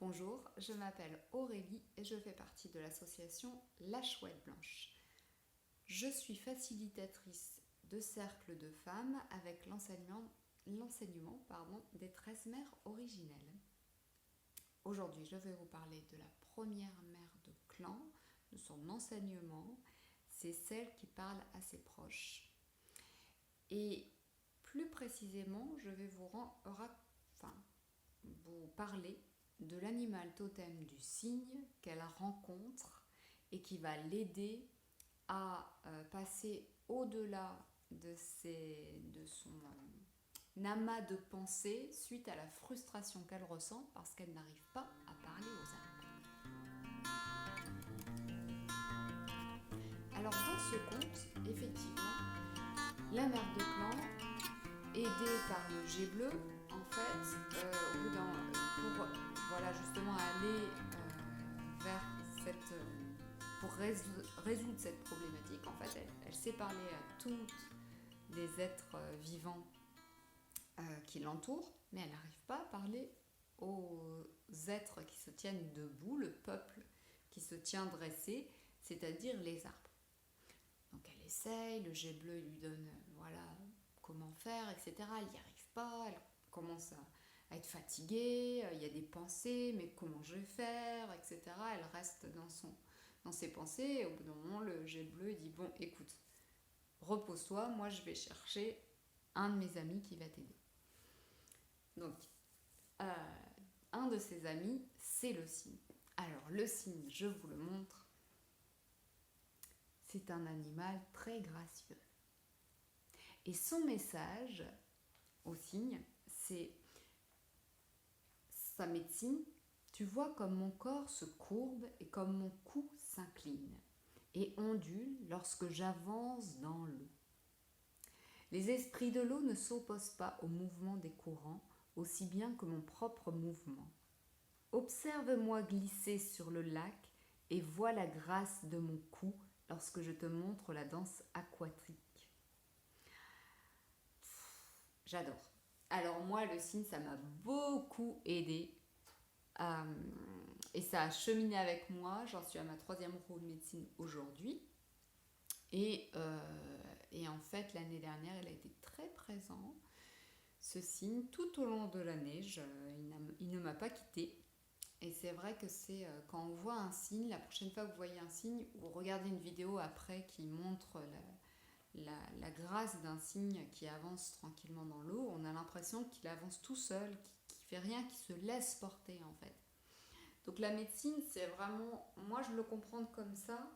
Bonjour, je m'appelle Aurélie et je fais partie de l'association La Chouette Blanche. Je suis facilitatrice de cercles de femmes avec l'enseignement des 13 mères originelles. Aujourd'hui, je vais vous parler de la première mère de clan, de son enseignement. C'est celle qui parle à ses proches. Et plus précisément, je vais vous parler de l'animal totem du cygne qu'elle rencontre et qui va l'aider à passer au-delà de son amas de pensées suite à la frustration qu'elle ressent parce qu'elle n'arrive pas à parler aux arbres. Alors dans ce conte, effectivement, la mère de clan, aidée par le jet bleu, en fait, pour justement aller pour résoudre cette problématique, en fait, elle sait parler à tous les êtres vivants qui l'entourent, mais elle n'arrive pas à parler aux êtres qui se tiennent debout, le peuple qui se tient dressé, c'est-à-dire les arbres. Donc elle essaye, le jet bleu lui donne comment faire, etc. Elle n'y arrive pas, elle commence à être fatiguée, il y a des pensées, mais comment je vais faire, etc. Elle reste dans ses pensées et au bout d'un moment, le jet bleu dit « Bon, écoute, repose-toi, moi je vais chercher un de mes amis qui va t'aider. » Donc, un de ses amis, c'est le cygne. Alors, le cygne, je vous le montre, c'est un animal très gracieux. Et son message au cygne, c'est sa médecine. Tu vois comme mon corps se courbe et comme mon cou s'incline et ondule lorsque j'avance dans l'eau. Les esprits de l'eau ne s'opposent pas au mouvement des courants, aussi bien que mon propre mouvement. Observe-moi glisser sur le lac et vois la grâce de mon cou lorsque je te montre la danse aquatique. J'adore. Alors moi, le cygne, ça m'a beaucoup aidée. Et ça a cheminé avec moi. J'en suis à ma 3e roue de médecine aujourd'hui. Et en fait, l'année dernière, il a été très présent, ce cygne, tout au long de l'année. Il ne m'a pas quittée. Et c'est vrai que c'est quand on voit un cygne, la prochaine fois que vous voyez un cygne, ou regardez une vidéo après qui montre la grâce d'un cygne qui avance tranquillement dans l'eau, on a l'impression qu'il avance tout seul, qu'il fait rien, qu'il se laisse porter en fait. Donc la médecine, c'est vraiment, moi je le comprends comme ça,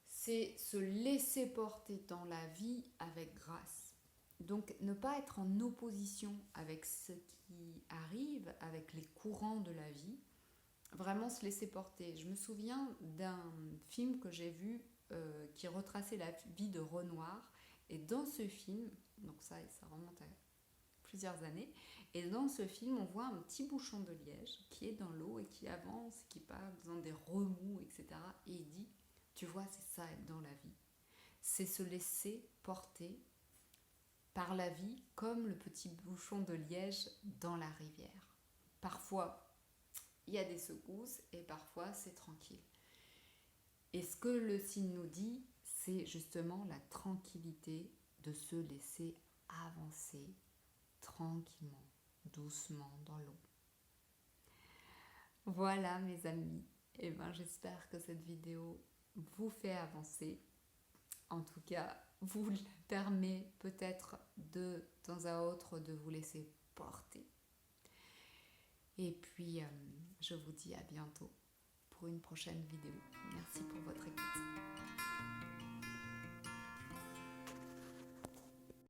c'est se laisser porter dans la vie avec grâce. Donc ne pas être en opposition avec ce qui arrive, avec les courants de la vie, vraiment se laisser porter. Je me souviens d'un film que j'ai vu qui retraçait la vie de Renoir, et dans ce film, donc ça remonte à plusieurs années, et dans ce film on voit un petit bouchon de liège qui est dans l'eau et qui avance, qui part dans des remous, etc. Et il dit, tu vois, c'est ça être dans la vie, c'est se laisser porter par la vie comme le petit bouchon de liège dans la rivière. Parfois il y a des secousses et parfois c'est tranquille. Et ce que le cygne nous dit, c'est justement la tranquillité de se laisser avancer tranquillement, doucement dans l'eau. Voilà mes amis, et j'espère que cette vidéo vous fait avancer. En tout cas, vous permet peut-être de temps à autre de vous laisser porter. Et puis, je vous dis à bientôt pour une prochaine vidéo. Merci pour votre écoute.